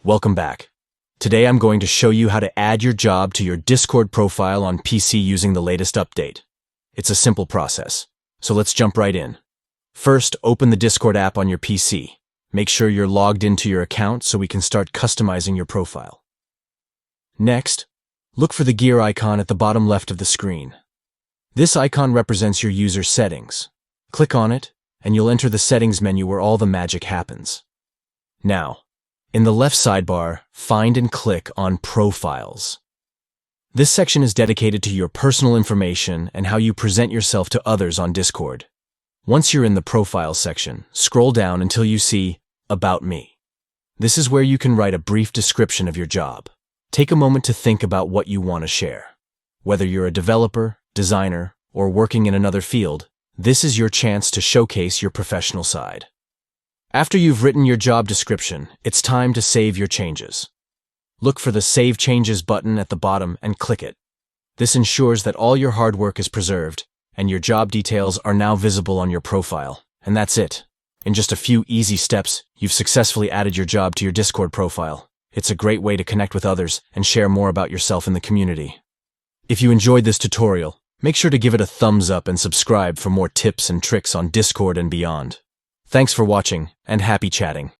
Welcome back. Today I'm going to show you how to add your job to your Discord profile on PC using the latest update. It's a simple process, so let's jump right in. First, open the Discord app on your PC. Make sure you're logged into your account so we can start customizing your profile. Next, look for the gear icon at the bottom left of the screen. This icon represents your user's settings. Click on it, and you'll enter the settings menu where all the magic happens. Now, in the left sidebar, find and click on Profiles. This section is dedicated to your personal information and how you present yourself to others on Discord. Once you're in the Profiles section, scroll down until you see About Me. This is where you can write a brief description of your job. Take a moment to think about what you want to share. Whether you're a developer, designer, or working in another field, this is your chance to showcase your professional side. After you've written your job description, it's time to save your changes. Look for the Save Changes button at the bottom and click it. This ensures that all your hard work is preserved, and your job details are now visible on your profile. And that's it. In just a few easy steps, you've successfully added your job to your Discord profile. It's a great way to connect with others and share more about yourself in the community. If you enjoyed this tutorial, make sure to give it a thumbs up and subscribe for more tips and tricks on Discord and beyond. Thanks for watching, and happy chatting.